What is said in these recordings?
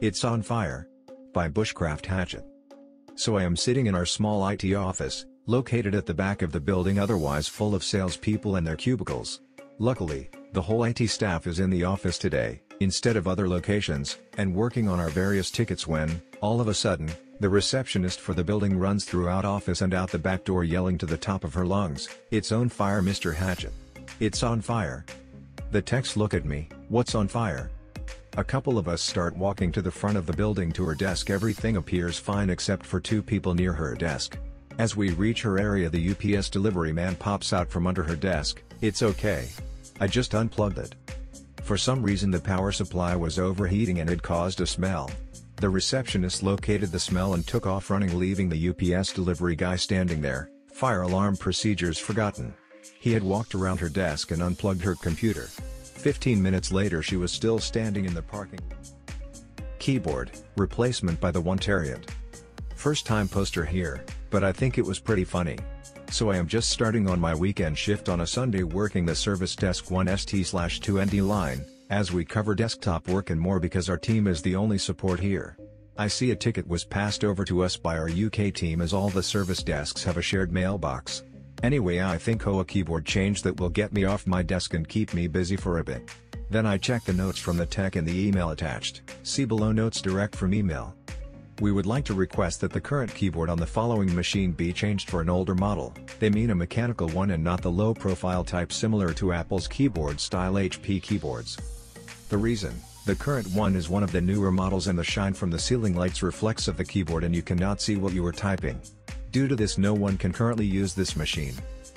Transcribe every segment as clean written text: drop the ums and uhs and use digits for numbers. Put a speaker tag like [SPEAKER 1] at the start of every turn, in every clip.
[SPEAKER 1] It's on fire. By Bushcraft Hatchet. So I am sitting in our small IT office, located at the back of the building, otherwise full of salespeople and their cubicles. Luckily, the whole IT staff is in the office today, instead of other locations, and working on our various tickets when, all of a sudden, the receptionist for the building runs throughout office and out the back door yelling to the top of her lungs, "It's on fire, Mr. Hatchet. It's on fire." The techs look at me, "What's on fire?" A couple of us start walking to the front of the building to her desk. Everything appears fine except for two people near her desk. As we reach her area, the UPS delivery man pops out from under her desk. "It's okay. I just unplugged it." For some reason the power supply was overheating and it caused a smell. The receptionist located the smell and took off running, leaving the UPS delivery guy standing there, fire alarm procedures forgotten. He had walked around her desk and unplugged her computer. 15 minutes later she was still standing in the parking lot. Keyboard replacement by the Unported. First time poster here, but I think it was pretty funny. So I am just starting on my weekend shift on a Sunday, working the service desk 1ST/2ND line, as we cover desktop work and more because our team is the only support here. I see a ticket was passed over to us by our UK team, as all the service desks have a shared mailbox. Anyway, I think a keyboard change that will get me off my desk and keep me busy for a bit. Then I check the notes from the tech in the email attached. See below, notes direct from email. We would like to request that the current keyboard on the following machine be changed for an older model. They mean a mechanical one and not the low-profile type similar to Apple's keyboard-style HP keyboards. The reason: the current one is one of the newer models and the shine from the ceiling lights reflects of the keyboard and you cannot see what you are typing. Due to this, no one can currently use this machine.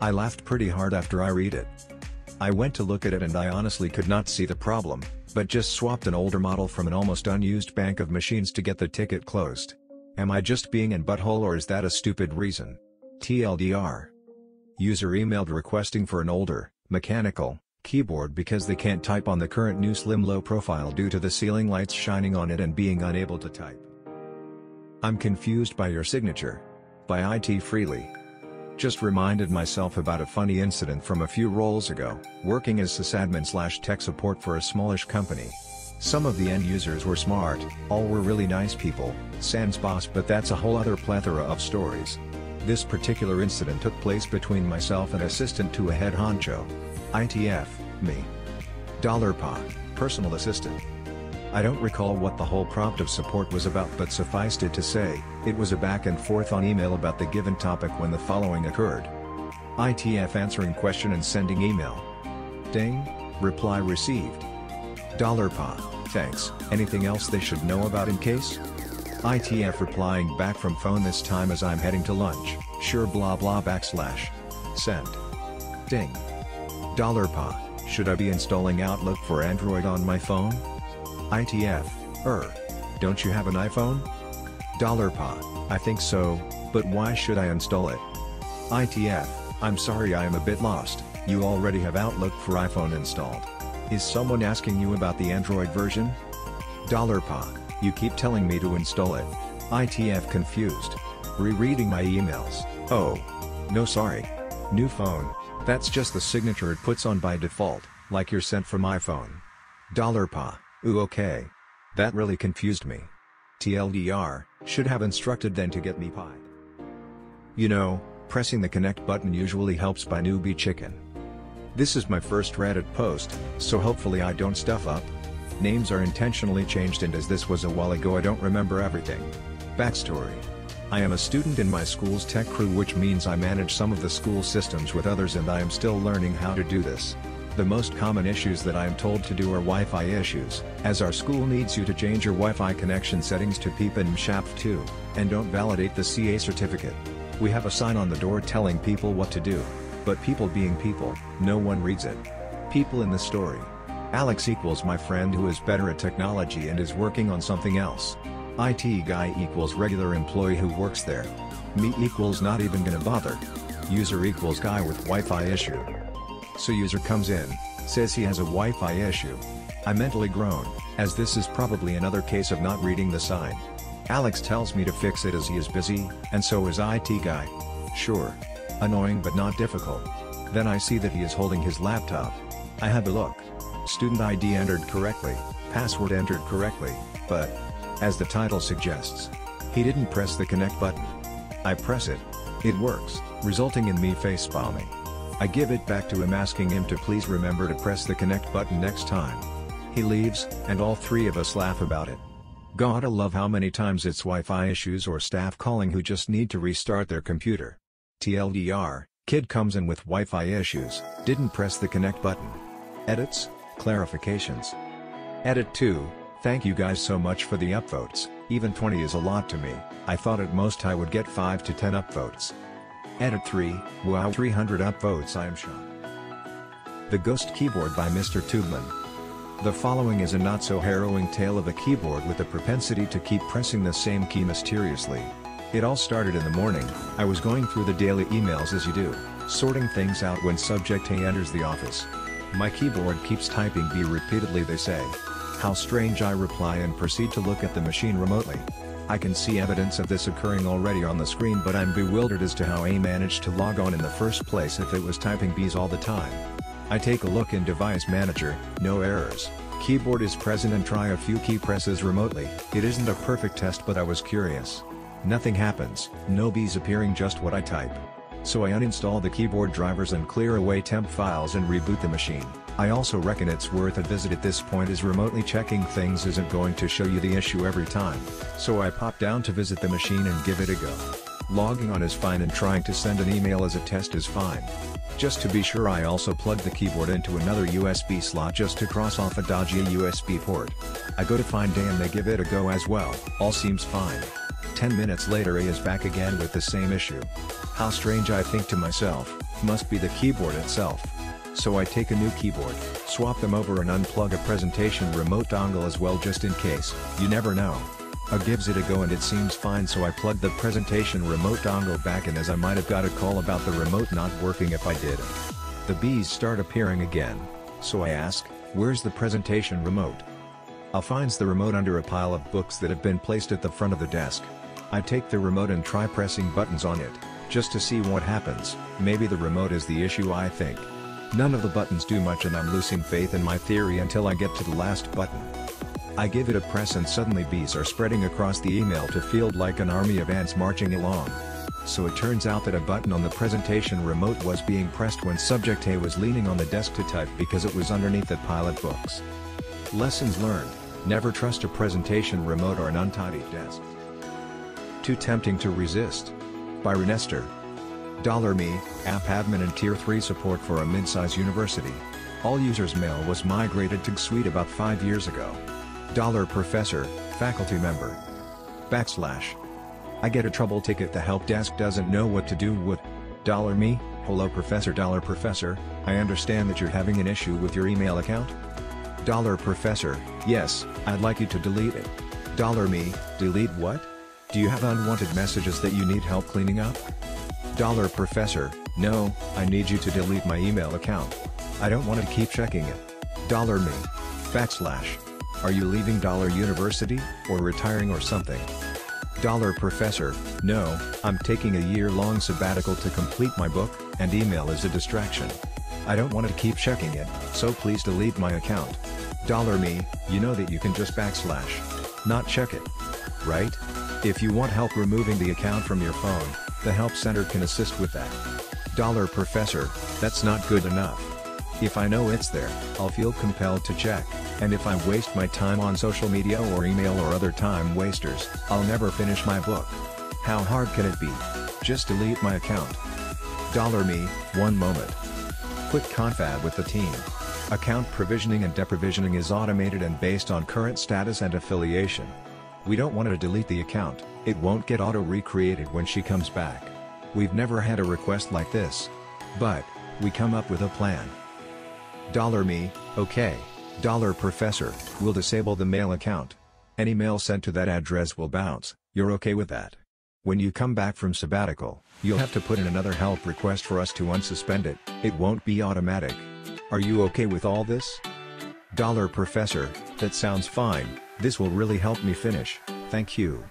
[SPEAKER 1] I laughed pretty hard after I read it. I went to look at it and I honestly could not see the problem, but just swapped an older model from an almost unused bank of machines to get the ticket closed. Am I just being an butthole, or is that a stupid reason? TLDR. User emailed requesting for an older, mechanical, keyboard because they can't type on the current new slim low profile due to the ceiling lights shining on it and being unable to type. I'm confused by your signature. By IT Freely. Just reminded myself about a funny incident from a few rolls ago, working as sysadmin/tech support for a smallish company. Some of the end users were smart, all were really nice people, sans boss, but that's a whole other plethora of stories. This particular incident took place between myself and assistant to a head honcho. ITF, me. $PA, personal assistant. I don't recall what the whole prompt of support was about, but suffice it to say, it was a back and forth on email about the given topic when the following occurred. ITF answering question and sending email. Ding, reply received. $PA, thanks, anything else they should know about in case? ITF replying back from phone, this time as I'm heading to lunch, sure blah blah / send. Ding. $PA, should I be installing Outlook for Android on my phone? ITF, don't you have an iPhone? $PA, I think so, but why should I install it? ITF, I'm sorry, I am a bit lost, you already have Outlook for iPhone installed. Is someone asking you about the Android version? $PA, you keep telling me to install it. ITF confused. Rereading my emails, oh. No sorry. New phone, that's just the signature it puts on by default, like you're sent from iPhone. $PA, ooh okay. That really confused me. TLDR, should have instructed then to get me pied. You know, pressing the connect button usually helps by newbie chicken. This is my first Reddit post, so hopefully I don't stuff up. Names are intentionally changed and as this was a while ago I don't remember everything. Backstory. I am a student in my school's tech crew, which means I manage some of the school systems with others and I am still learning how to do this. The most common issues that I am told to do are Wi-Fi issues, as our school needs you to change your Wi-Fi connection settings to PIP and SHAP2, and don't validate the CA certificate. We have a sign on the door telling people what to do. But people being people, no one reads it. People in the story. Alex equals my friend who is better at technology and is working on something else. IT guy equals regular employee who works there. Me equals not even gonna bother. User equals guy with Wi-Fi issue. So user comes in, says he has a Wi-Fi issue. I mentally groan, as this is probably another case of not reading the sign. Alex tells me to fix it as he is busy, and so is IT guy. Sure. Annoying but not difficult. Then I see that he is holding his laptop. I have a look. Student ID entered correctly, password entered correctly, but As the title suggests, he didn't press the connect button. I press it. It works, resulting in me facepalming. I give it back to him asking him to please remember to press the connect button next time. He leaves, and all three of us laugh about it. Gotta love how many times it's Wi-Fi issues or staff calling who just need to restart their computer. TLDR, kid comes in with Wi-Fi issues, didn't press the connect button. Edits, clarifications. Edit 2, thank you guys so much for the upvotes, even 20 is a lot to me, I thought at most I would get 5 to 10 upvotes. Edit 3, wow 300 upvotes I am shocked. The Ghost Keyboard by Mr. Tubman. The following is a not-so-harrowing tale of a keyboard with a propensity to keep pressing the same key mysteriously. It all started in the morning. I was going through the daily emails as you do, sorting things out when subject A enters the office. My keyboard keeps typing B repeatedly, they say. How strange, I reply and proceed to look at the machine remotely. I can see evidence of this occurring already on the screen, but I'm bewildered as to how A managed to log on in the first place if it was typing B's all the time. I take a look in Device Manager, no errors. Keyboard is present and try a few key presses remotely. It isn't a perfect test, but I was curious. Nothing happens, no B's appearing, just what I type. So I uninstall the keyboard drivers and clear away temp files and reboot the machine. I also reckon it's worth a visit at this point, as remotely checking things isn't going to show you the issue every time. So I pop down to visit the machine and give it a go. Logging on is fine and trying to send an email as a test is fine. Just to be sure, I also plug the keyboard into another USB slot just to cross off a dodgy USB port. I go to find A and they give it a go as well, all seems fine. 10 minutes later A is back again with the same issue. How strange, I think to myself, must be the keyboard itself. So I take a new keyboard, swap them over and unplug a presentation remote dongle as well just in case, you never know. A gives it a go and it seems fine, so I plug the presentation remote dongle back in, as I might have got a call about the remote not working if I did. The B's start appearing again, so I ask, where's the presentation remote? I finds the remote under a pile of books that have been placed at the front of the desk. I take the remote and try pressing buttons on it, just to see what happens. Maybe the remote is the issue, I think. None of the buttons do much and I'm losing faith in my theory until I get to the last button. I give it a press and suddenly B's are spreading across the email to field like an army of ants marching along. So it turns out that a button on the presentation remote was being pressed when subject A was leaning on the desk to type because it was underneath the pile of books. Lessons learned: never trust a presentation remote or an untidy desk. Too tempting to resist. By Renester. $Me, app admin and Tier 3 support for a mid-size university. All users' mail was migrated to G Suite about 5 years ago. $Professor, faculty member. / I get a trouble ticket, the help desk doesn't know what to do with. $Me, hello Professor. $Professor, I understand that you're having an issue with your email account? $Professor, yes, I'd like you to delete it. $Me, delete what? Do you have unwanted messages that you need help cleaning up? $Professor, no, I need you to delete my email account. I don't want to keep checking it. $Me, / are you leaving University, or retiring or something? $Professor, no, I'm taking a year-long sabbatical to complete my book, and email is a distraction. I don't want to keep checking it, so please delete my account. $Me, you know that you can just / not check it. Right? If you want help removing the account from your phone, the help center can assist with that. $Professor, that's not good enough. If I know it's there, I'll feel compelled to check, and if I waste my time on social media or email or other time wasters, I'll never finish my book. How hard can it be? Just delete my account. $Me, one moment. Quick confab with the team. Account provisioning and deprovisioning is automated and based on current status and affiliation. We don't want her to delete the account, it won't get auto-recreated when she comes back. We've never had a request like this. But, we come up with a plan. $Me, okay. $Professor, we'll disable the mail account. Any mail sent to that address will bounce, you're okay with that? When you come back from sabbatical, you'll have to put in another help request for us to unsuspend it, it won't be automatic. Are you okay with all this? $Professor, that sounds fine, this will really help me finish, thank you.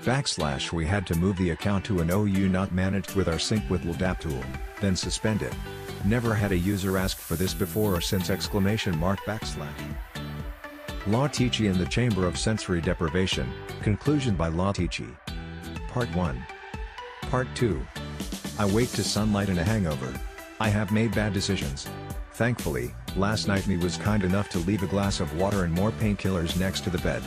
[SPEAKER 1] / we had to move the account to an OU not managed with our sync with LDAP tool, then suspend it. Never had a user ask for this before or since ! Latici in the Chamber of Sensory Deprivation, Conclusion by Latici. Part 1. Part 2. I wake to sunlight and a hangover. I have made bad decisions. Thankfully, last night me was kind enough to leave a glass of water and more painkillers next to the bed.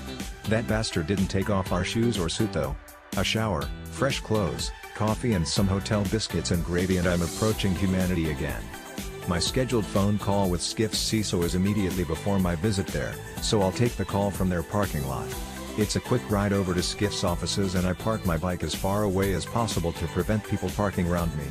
[SPEAKER 1] That bastard didn't take off our shoes or suit though. A shower, fresh clothes, coffee and some hotel biscuits and gravy and I'm approaching humanity again. My scheduled phone call with Skiff's CISO is immediately before my visit there, so I'll take the call from their parking lot. It's a quick ride over to Skiff's offices and I park my bike as far away as possible to prevent people parking around me.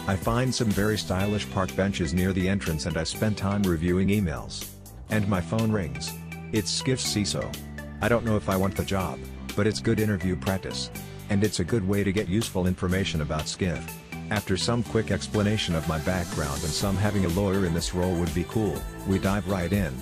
[SPEAKER 1] I find some very stylish park benches near the entrance and I spend time reviewing emails. And my phone rings. It's Skiff's CISO. I don't know if I want the job, but it's good interview practice. And it's a good way to get useful information about Skiff. After some quick explanation of my background and some having a lawyer in this role would be cool, we dive right in.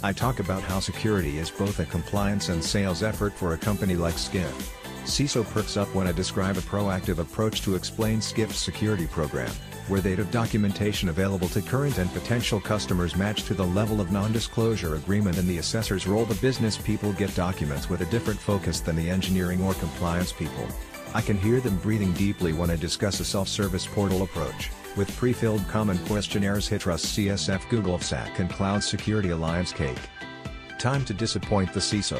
[SPEAKER 1] I talk about how security is both a compliance and sales effort for a company like Skiff. CISO perks up when I describe a proactive approach to explain Skiff's security program, where date of documentation available to current and potential customers match to the level of non-disclosure agreement in the assessor's role. The business people get documents with a different focus than the engineering or compliance people. I can hear them breathing deeply when I discuss a self-service portal approach, with pre-filled common questionnaires. HITRUST CSF Google FSAC and Cloud Security Alliance Cake. Time to disappoint the CISO.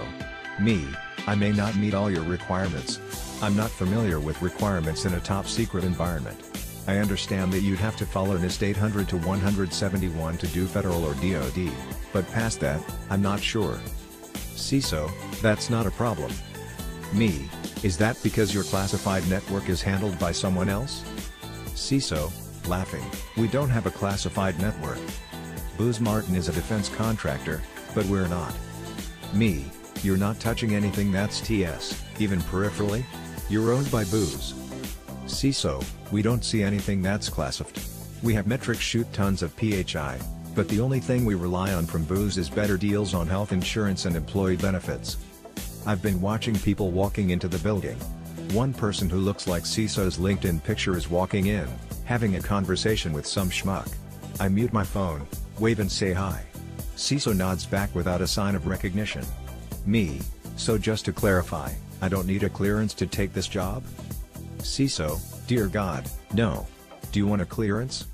[SPEAKER 1] Me, I may not meet all your requirements. I'm not familiar with requirements in a top-secret environment. I understand that you'd have to follow NIST 800 to 171 to do federal or DoD, but past that, I'm not sure. CISO, that's not a problem. Me, is that because your classified network is handled by someone else? CISO, laughing, we don't have a classified network. Booz Martin is a defense contractor, but we're not. Me, you're not touching anything that's TS, even peripherally? You're owned by Booz. CISO, we don't see anything that's classified. We have metrics shoot tons of PHI, but the only thing we rely on from Booz is better deals on health insurance and employee benefits. I've been watching people walking into the building. One person who looks like CISO's LinkedIn picture is walking in, having a conversation with some schmuck. I mute my phone, wave and say hi. CISO nods back without a sign of recognition. Me, so just to clarify, I don't need a clearance to take this job? CISO, dear God, no. Do you want a clearance?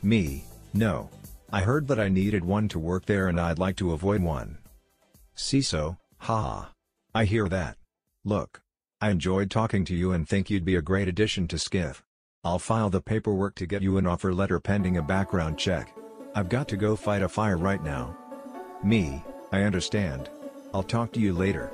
[SPEAKER 1] Me, no. I heard that I needed one to work there and I'd like to avoid one. CISO, haha. I hear that. Look. I enjoyed talking to you and think you'd be a great addition to Skiff. I'll file the paperwork to get you an offer letter pending a background check. I've got to go fight a fire right now. Me, I understand. I'll talk to you later.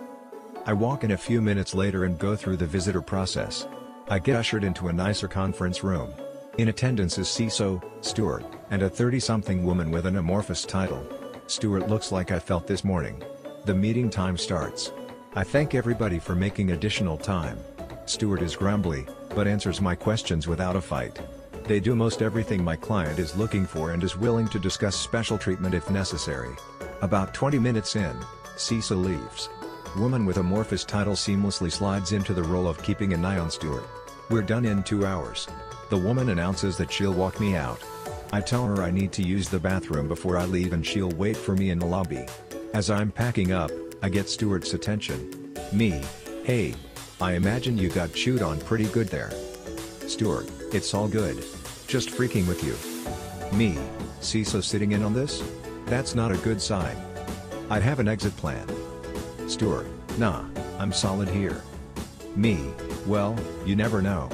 [SPEAKER 1] I walk in a few minutes later and go through the visitor process. I get ushered into a nicer conference room. In attendance is CISO, Stuart, and a 30-something woman with an amorphous title. Stuart looks like I felt this morning. The meeting time starts. I thank everybody for making additional time. Stuart is grumbly, but answers my questions without a fight. They do most everything my client is looking for and is willing to discuss special treatment if necessary. About 20 minutes in, CISO leaves. Woman with amorphous title seamlessly slides into the role of keeping an eye on Stuart. We're done in 2 hours. The woman announces that she'll walk me out. I tell her I need to use the bathroom before I leave and she'll wait for me in the lobby. As I'm packing up, I get Stuart's attention. Me, hey. I imagine you got chewed on pretty good there. Stuart, it's all good. Just freaking with you. Me, CISO sitting in on this? That's not a good sign. I'd have an exit plan. Stuart, nah, I'm solid here. Me, well, you never know.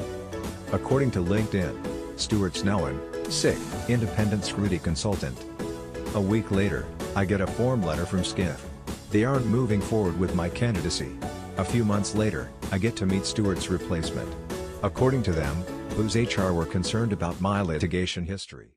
[SPEAKER 1] According to LinkedIn, Stuart's now an sick, independent scrutiny consultant. A week later, I get a form letter from Skiff. They aren't moving forward with my candidacy. A few months later, I get to meet Stuart's replacement. According to them, Booz HR were concerned about my litigation history.